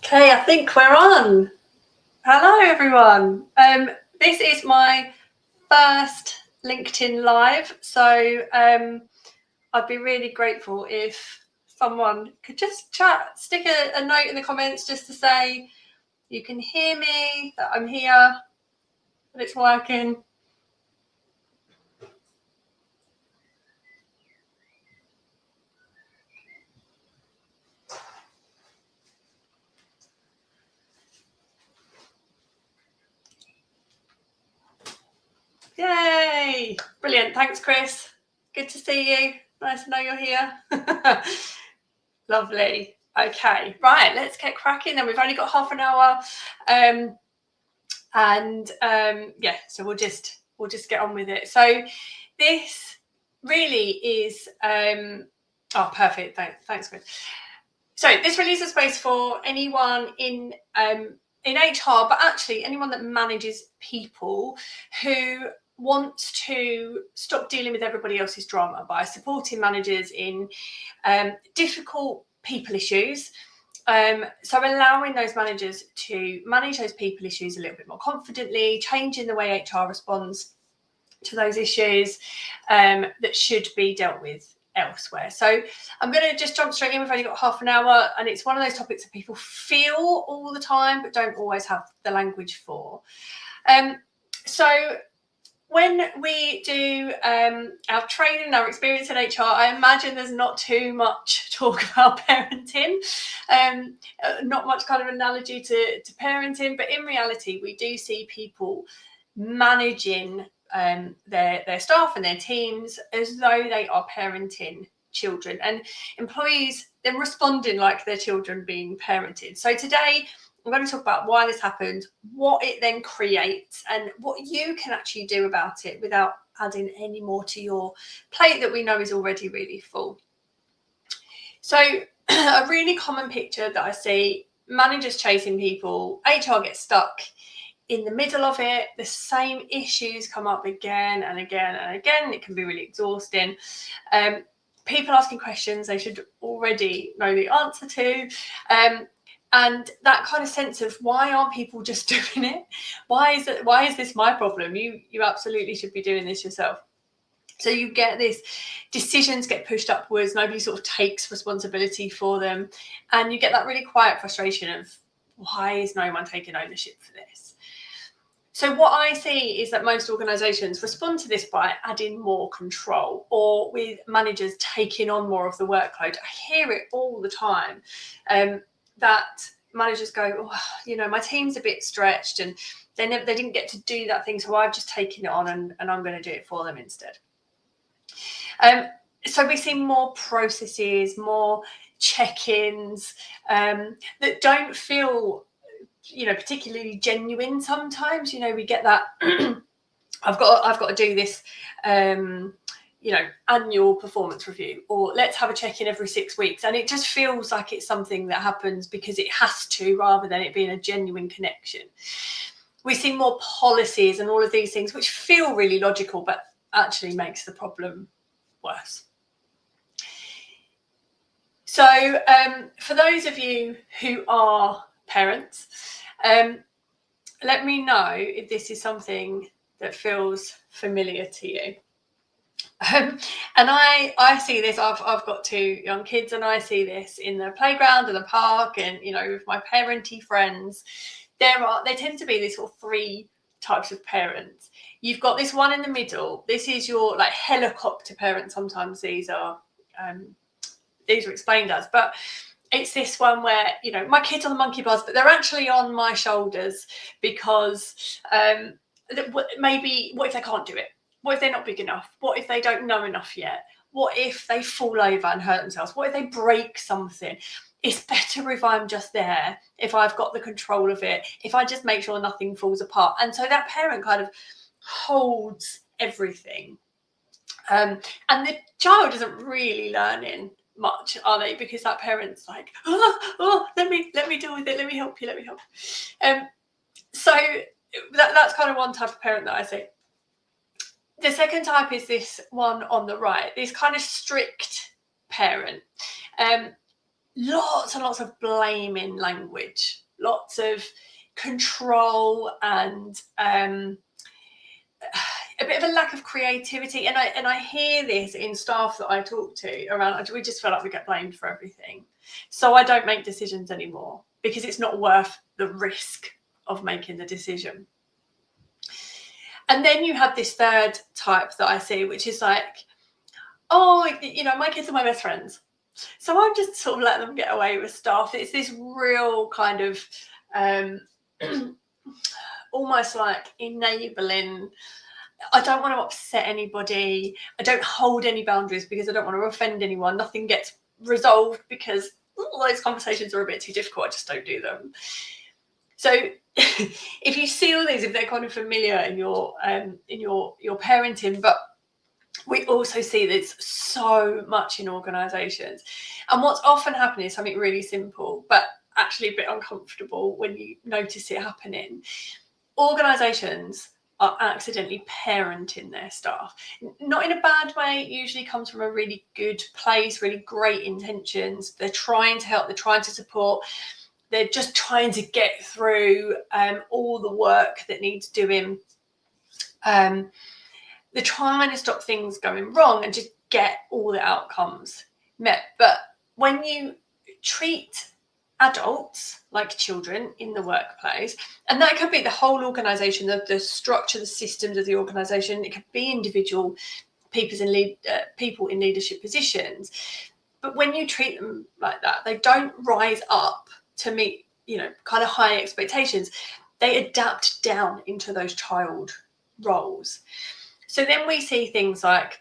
Okay, I think we're on. Hello, everyone. This is my first LinkedIn Live, so I'd be really grateful if someone could just stick a note in the comments just to say you can hear me, that I'm here, that it's working. Yay! Brilliant. Thanks, Chris. Good to see you. Nice to know you're here. Lovely. Okay, right, let's get cracking then. We've only got half an hour. Yeah, so we'll just get on with it. So this really is oh, perfect. Thanks, Chris. So this really is a space for anyone in HR, but actually anyone that manages people who wants to stop dealing with everybody else's drama by supporting managers in difficult people issues. So allowing those managers to manage those people issues a little bit more confidently, changing the way HR responds to those issues that should be dealt with elsewhere. So I'm going to just jump straight in. We've only got half an hour, and it's one of those topics that people feel all the time but don't always have the language for. So when we do our training, our experience in HR, I imagine there's not too much talk about parenting, not much kind of analogy to parenting, but in reality, we do see people managing their staff and their teams as though they are parenting children, and employees then responding like their children being parented. So today, I'm going to talk about why this happened, what it then creates, and what you can actually do about it without adding any more to your plate that we know is already really full. So a really common picture that I see, managers chasing people, HR gets stuck in the middle of it. The same issues come up again and again and again. It can be really exhausting. People asking questions they should already know the answer to. And that kind of sense of, why aren't people just doing it? Why is this my problem? You absolutely should be doing this yourself. So you get this, decisions get pushed upwards, nobody sort of takes responsibility for them, and you get that really quiet frustration of, why is no one taking ownership for this? So what I see is that most organisations respond to this by adding more control, or with managers taking on more of the workload. I hear it all the time. That managers go, oh, my team's a bit stretched and they didn't get to do that thing, so I've just taken it on and I'm going to do it for them instead. So we see more processes, more check-ins that don't feel, particularly genuine sometimes. We get that, I've got to do this, annual performance review, or let's have a check-in every 6 weeks, and it just feels like it's something that happens because it has to, rather than it being a genuine connection. We see more policies and all of these things which feel really logical but actually makes the problem worse. So for those of you who are parents, let me know if this is something that feels familiar to you. And I see this, I've got 2 young kids, and I see this in the playground and the park, and with my parenty friends. There tend to be these sort of 3 types of parents. You've got this one in the middle. This is your helicopter parent. Sometimes these are explained as, but it's this one where my kids on the monkey bars, but they're actually on my shoulders because maybe, what if they can't do it? What if they're not big enough? What if they don't know enough yet? What if they fall over and hurt themselves? What if they break something? It's better if I'm just there, if I've got the control of it, if I just make sure nothing falls apart. And so that parent kind of holds everything. And the child isn't really learning much, are they? Because that parent's like, let me deal with it. Let me help you. So that's kind of one type of parent that I see. The second type is this one on the right, this kind of strict parent. lots and lots of blaming language, lots of control, and a bit of a lack of creativity. And I hear this in staff that I talk to around, we just feel like we get blamed for everything. So I don't make decisions anymore because it's not worth the risk of making the decision. And then you have this third type that I see, which is like, oh, you know, my kids are my best friends, so I'm just sort of letting them get away with stuff. It's this real kind of almost like enabling. I don't want to upset anybody. I don't hold any boundaries because I don't want to offend anyone. Nothing gets resolved because those conversations are a bit too difficult. I just don't do them. So if you see all these, if they're kind of familiar in your parenting, but we also see this so much in organisations. And what's often happening is something really simple, but actually a bit uncomfortable when you notice it happening. Organisations are accidentally parenting their staff. Not in a bad way. It usually comes from a really good place, really great intentions. They're trying to help, they're trying to support. They're just trying to get through all the work that needs doing. They're trying to stop things going wrong and just get all the outcomes met. But when you treat adults like children in the workplace, and that could be the whole organisation, the structure, the systems of the organisation, it could be individual people in leadership positions. But when you treat them like that, they don't rise up to meet, you know, kind of high expectations. They adapt down into those child roles. So then we see things like,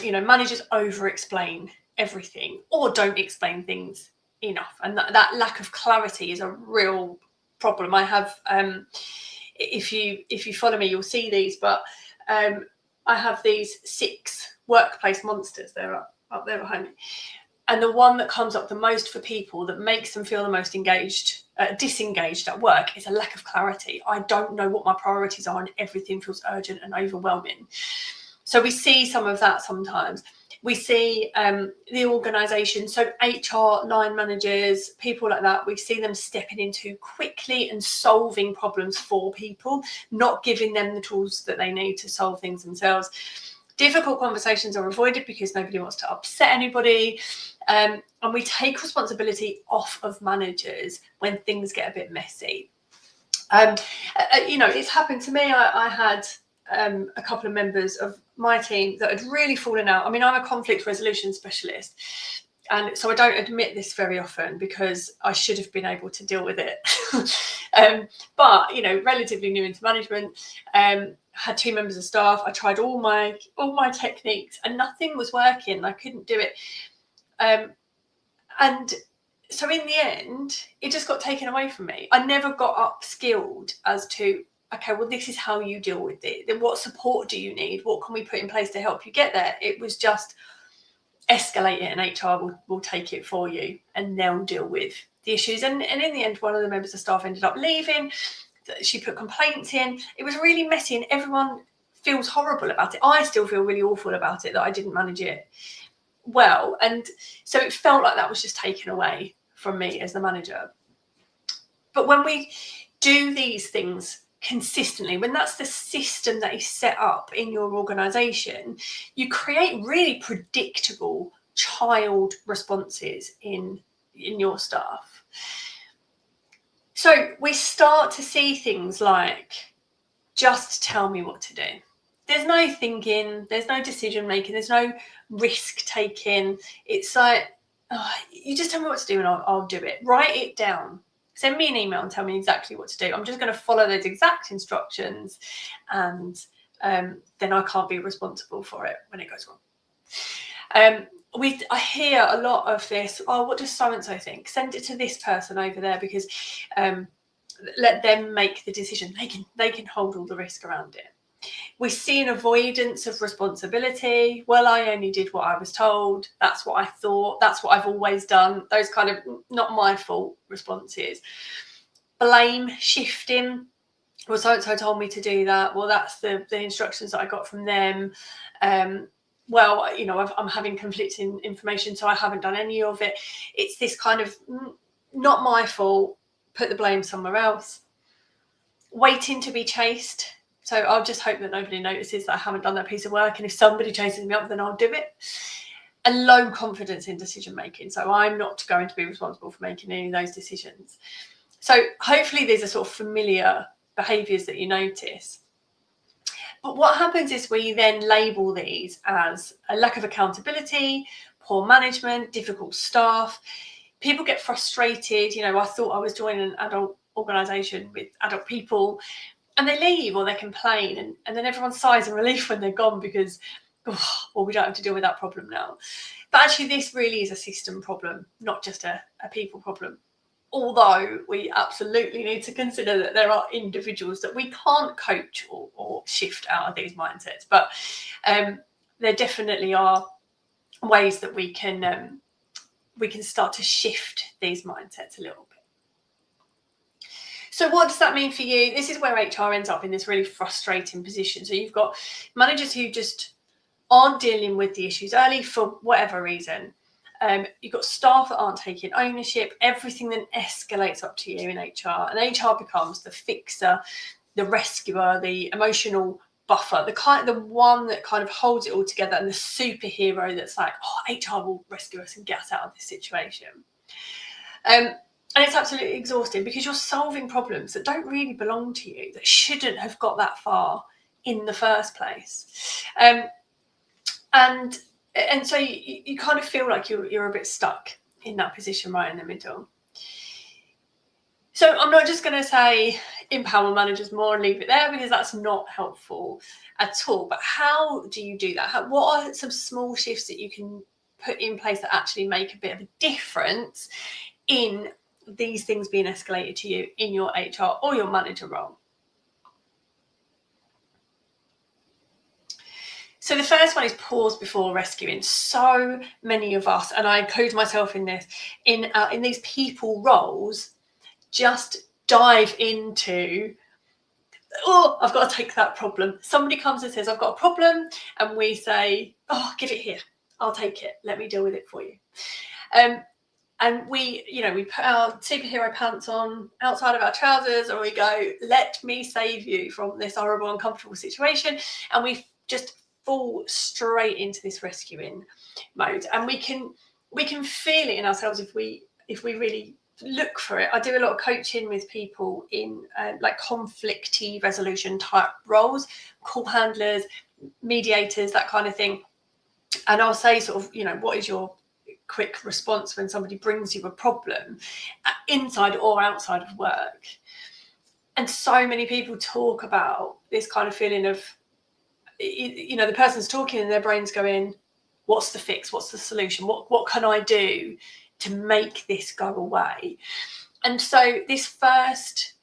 you know, managers over-explain everything or don't explain things enough, and that lack of clarity is a real problem. I have, if you follow me, you'll see these, but I have these 6 workplace monsters. They're up there behind me. And the one that comes up the most for people, that makes them feel the most disengaged at work, is a lack of clarity. I don't know what my priorities are and everything feels urgent and overwhelming. So we see some of that sometimes. We see the organisation, so HR, line managers, people like that, we see them stepping in too quickly and solving problems for people, not giving them the tools that they need to solve things themselves. Difficult conversations are avoided because nobody wants to upset anybody. And we take responsibility off of managers when things get a bit messy. You know, it's happened to me. I had a couple of members of my team that had really fallen out. I mean, I'm a conflict resolution specialist, and so I don't admit this very often because I should have been able to deal with it. But, you know, relatively new into management, had 2 members of staff. I tried all my techniques and nothing was working. I couldn't do it. And so in the end, it just got taken away from me. I never got upskilled as to, okay, well, this is how you deal with it. Then what support do you need? What can we put in place to help you get there? It was just escalate it and HR will take it for you and they'll deal with the issues. And in the end, one of the members of staff ended up leaving. She put complaints in. It was really messy and everyone feels horrible about it. I still feel really awful about it that I didn't manage it well. And so it felt like that was just taken away from me as the manager. But when we do these things consistently, when that's the system that is set up in your organisation, you create really predictable child responses in your staff. So we start to see things like, just tell me what to do. There's no thinking, there's no decision making, there's no risk taking. It's like, oh, you just tell me what to do and I'll do it. Write it down. Send me an email and tell me exactly what to do. I'm just going to follow those exact instructions, and then I can't be responsible for it when it goes wrong. I hear a lot of this, oh, what does so-and-so think? Send it to this person over there because let them make the decision. They can hold all the risk around it. We see an avoidance of responsibility. Well, I only did what I was told. That's what I thought. That's what I've always done. Those kind of not my fault responses. Blame shifting. Well, so-and-so told me to do that. Well, that's the instructions that I got from them. well, I'm having conflicting information, so I haven't done any of it. It's this kind of not my fault, put the blame somewhere else. Waiting to be chased. So I'll just hope that nobody notices that I haven't done that piece of work, and if somebody chases me up, then I'll do it. And low confidence in decision making. So I'm not going to be responsible for making any of those decisions. So hopefully these are sort of familiar behaviours that you notice. But what happens is we then label these as a lack of accountability, poor management, difficult staff. People get frustrated. I thought I was joining an adult organisation with adult people, and they leave or they complain, and then everyone sighs in relief when they're gone because, well, we don't have to deal with that problem now. But actually, this really is a system problem, not just a people problem. Although we absolutely need to consider that there are individuals that we can't coach or shift out of these mindsets. But there definitely are ways that we can start to shift these mindsets a little bit. So what does that mean for you? This is where HR ends up in this really frustrating position. So you've got managers who just aren't dealing with the issues early for whatever reason. You've got staff that aren't taking ownership. Everything then escalates up to you in HR, and HR becomes the fixer, the rescuer, the emotional buffer, the one that kind of holds it all together, and the superhero that's like, HR will rescue us and get us out of this situation. And it's absolutely exhausting because you're solving problems that don't really belong to you, that shouldn't have got that far in the first place. And so you kind of feel like you're a bit stuck in that position right in the middle. So I'm not just going to say empower managers more and leave it there, because that's not helpful at all. But how do you do that? What are some small shifts that you can put in place that actually make a bit of a difference in these things being escalated to you in your HR or your manager role? So the first one is pause before rescuing. So many of us, and I include myself in this, in these people roles, just dive into, I've got to take that problem. Somebody comes and says, I've got a problem, and we say, give it here. I'll take it. Let me deal with it for you. And we put our superhero pants on outside of our trousers, or we go, let me save you from this horrible, uncomfortable situation. And we just fall straight into this rescuing mode. And we can feel it in ourselves if we really look for it. I do a lot of coaching with people in like conflict resolution type roles, call handlers, mediators, that kind of thing. And I'll say sort of, what is your quick response when somebody brings you a problem, inside or outside of work? And so many people talk about this kind of feeling of, the person's talking and their brain's going, what's the fix? What's the solution? What can I do to make this go away? And so this first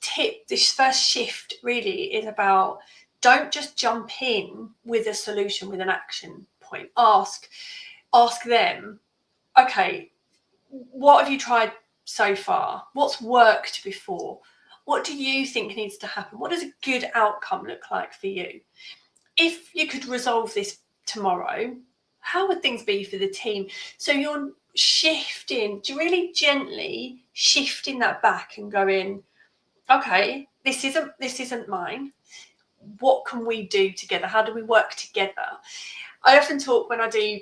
tip, this first shift really is about, don't just jump in with a solution, with an action point. Ask them, okay, what have you tried so far? What's worked before? What do you think needs to happen? What does a good outcome look like for you? If you could resolve this tomorrow, how would things be for the team? So you're shifting, really gently shifting that back and going, okay, this isn't mine. What can we do together? How do we work together? I often talk when I do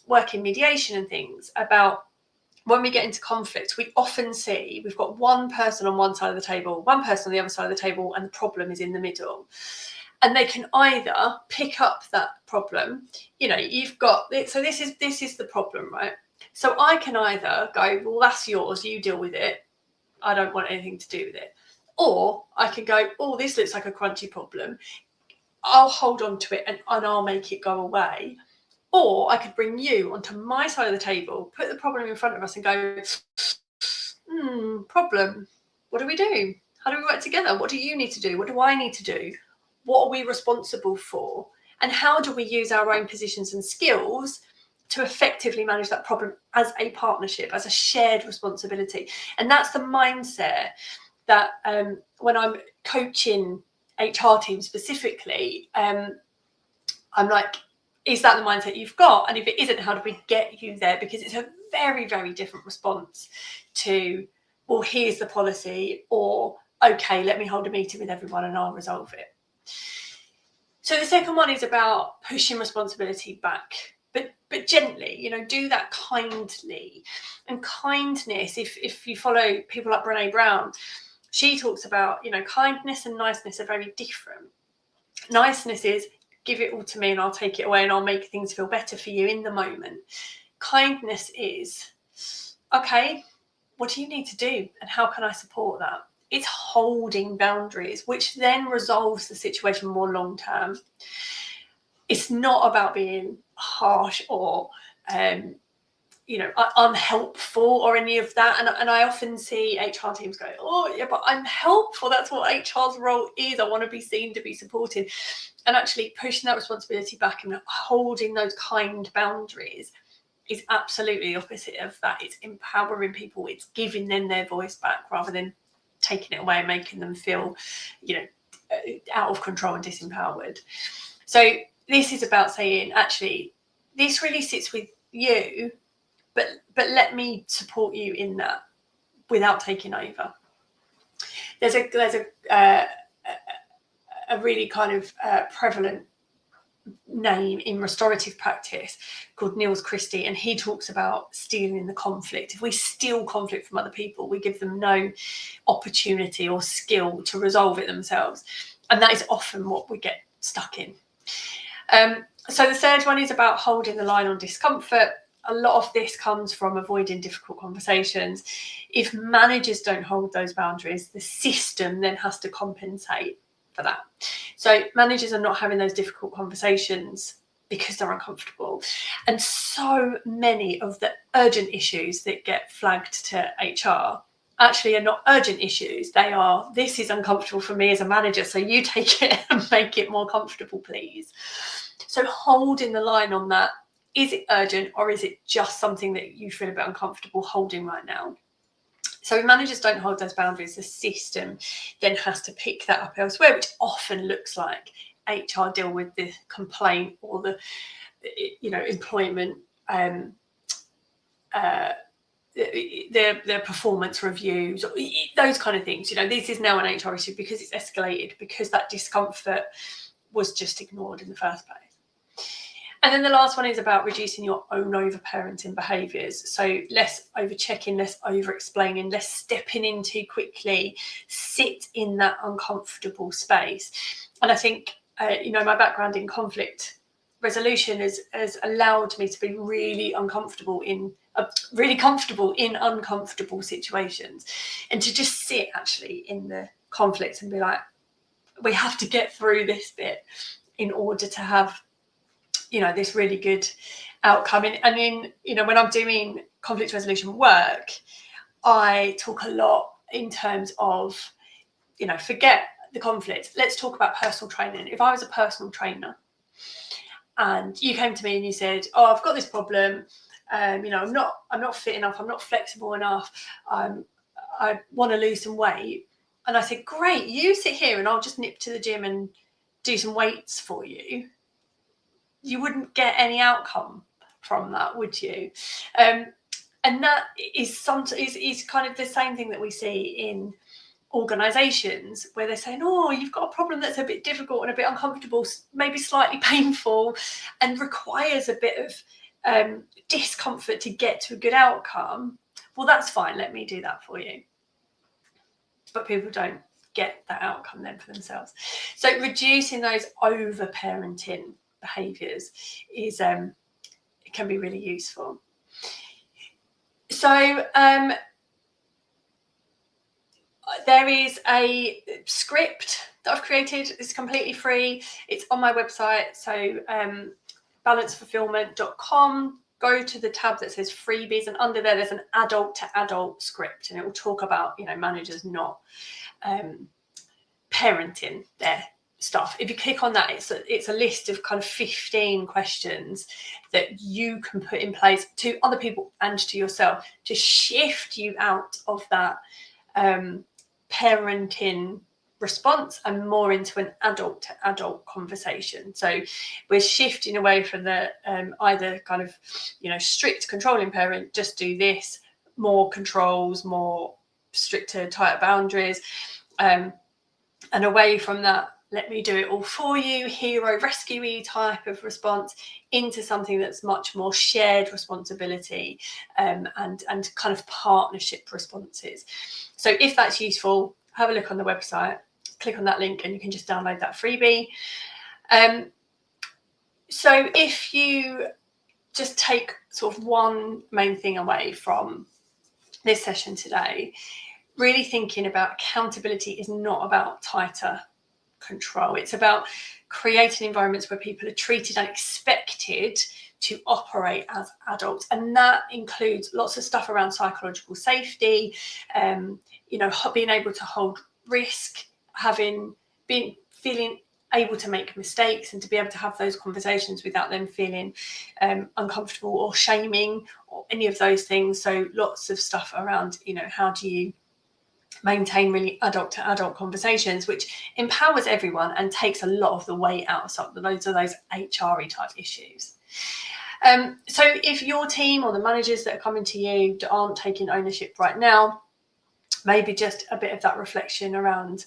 work in mediation and things about, when we get into conflict, we often see we've got one person on one side of the table, one person on the other side of the table, and the problem is in the middle. And they can either pick up that problem, you've got it. So this is the problem, right? So I can either go, well, that's yours, you deal with it. I don't want anything to do with it. Or I can go, oh, this looks like a crunchy problem. I'll hold on to it and I'll make it go away. Or I could bring you onto my side of the table, put the problem in front of us and go, problem, what do we do? How do we work together? What do you need to do? What do I need to do? What are we responsible for? And how do we use our own positions and skills to effectively manage that problem as a partnership, as a shared responsibility? And that's the mindset that when I'm coaching HR teams specifically, I'm like, is that the mindset you've got? And if it isn't, how do we get you there? Because it's a very, very different response to, well, here's the policy, or okay, let me hold a meeting with everyone and I'll resolve it. So the second one is about pushing responsibility back, but gently, you know, do that kindly. And kindness, if you follow people like Brené Brown, she talks about, you know, kindness and niceness are very different. Niceness is give it all to me and I'll take it away and I'll make things feel better for you in the moment. Kindness is, okay, what do you need to do and how can I support that? It's holding boundaries, which then resolves the situation more long term. It's not about being harsh or you know, unhelpful or any of that. And I often see HR teams go, oh yeah, but I'm helpful. That's what HR's role is. I want to be seen to be supported. And actually pushing that responsibility back and holding those kind boundaries is absolutely the opposite of that. It's empowering people. It's giving them their voice back rather than taking it away and making them feel, you know, out of control and disempowered. So this is about saying, actually, this really sits with you, but let me support you in that without taking over. There's a really kind of prevalent name in restorative practice called Niels Christie, and he talks about stealing the conflict. If we steal conflict from other people, we give them no opportunity or skill to resolve it themselves, and that is often what we get stuck in. So the third one is about holding the line on discomfort. A lot of this comes from avoiding difficult conversations. If managers don't hold those boundaries, the system then has to compensate for that. So managers are not having those difficult conversations because they're uncomfortable. And so many of the urgent issues that get flagged to HR actually are not urgent issues. They are, this is uncomfortable for me as a manager, so you take it and make it more comfortable, please. So holding the line on that. Is it urgent or is it just something that you feel a bit uncomfortable holding right now? So if managers don't hold those boundaries, the system then has to pick that up elsewhere, which often looks like HR deal with the complaint or the, you know, employment, their performance reviews, those kind of things. You know, this is now an HR issue because it's escalated, because that discomfort was just ignored in the first place. And then the last one is about reducing your own over-parenting behaviours. So less over-checking, less over-explaining, less stepping in too quickly, sit in that uncomfortable space. And I think, you know, my background in conflict resolution has allowed me to be really comfortable in uncomfortable situations, and to just sit actually in the conflict and be like, we have to get through this bit in order to have, you know, this really good outcome. And in, you know, when I'm doing conflict resolution work, I talk a lot in terms of, you know, forget the conflict. Let's talk about personal training. If I was a personal trainer and you came to me and you said, oh, I've got this problem, you know, I'm not fit enough, I'm not flexible enough, I want to lose some weight. And I said, great, you sit here and I'll just nip to the gym and do some weights for you. You wouldn't get any outcome from that, would you? And that is kind of the same thing that we see in organisations, where they're saying, oh, you've got a problem that's a bit difficult and a bit uncomfortable, maybe slightly painful, and requires a bit of discomfort to get to a good outcome. Well, that's fine, let me do that for you. But people don't get that outcome then for themselves. So reducing those over-parenting behaviours is it can be really useful. So there is a script that I've created. It's completely free. It's on my website. So balancefulfillment.com. Go to the tab that says freebies, and under there's an adult to adult script, and it will talk about, you know, managers not parenting their stuff. If you click on that, it's a list of kind of 15 questions that you can put in place to other people and to yourself to shift you out of that parenting response and more into an adult to adult conversation. So we're shifting away from the either kind of, you know, strict controlling parent, just do this, more controls, more stricter, tighter boundaries, and away from that let me do it all for you, hero rescue type of response, into something that's much more shared responsibility and kind of partnership responses. So if that's useful, have a look on the website, click on that link, and you can just download that freebie. So if you just take sort of one main thing away from this session today, really thinking about accountability is not about tighter control. It's about creating environments where people are treated and expected to operate as adults, and that includes lots of stuff around psychological safety, you know, being able to hold risk, feeling able to make mistakes and to be able to have those conversations without them feeling uncomfortable or shaming or any of those things. So lots of stuff around, you know, how do you maintain really adult to adult conversations, which empowers everyone and takes a lot of the weight out of some of those HRE type issues. So if your team or the managers that are coming to you aren't taking ownership right now, maybe just a bit of that reflection around,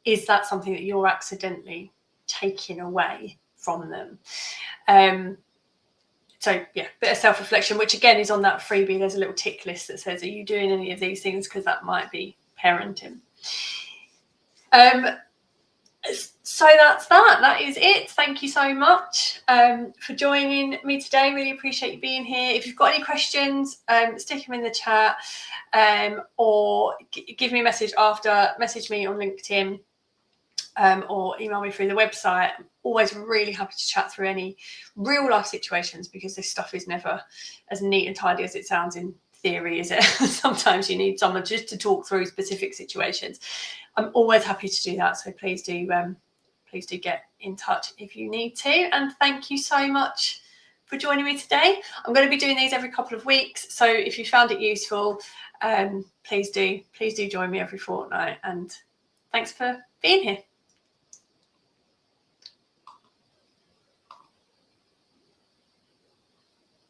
is that something that you're accidentally taking away from them? So yeah, bit of self-reflection, which again is on that freebie. There's a little tick list that says, are you doing any of these things? Because that might be parenting. So that's that. That is it. Thank you so much for joining me today. Really appreciate you being here. If you've got any questions, stick them in the chat, or give me a message after. Message me on LinkedIn, or email me through the website. I'm always really happy to chat through any real life situations, because this stuff is never as neat and tidy as it sounds in theory, is it? Sometimes you need someone just to talk through specific situations. I'm always happy to do that, so please do get in touch if you need to. And thank you so much for joining me today. I'm going to be doing these every couple of weeks, so if you found it useful, please do join me every fortnight, and thanks for being here.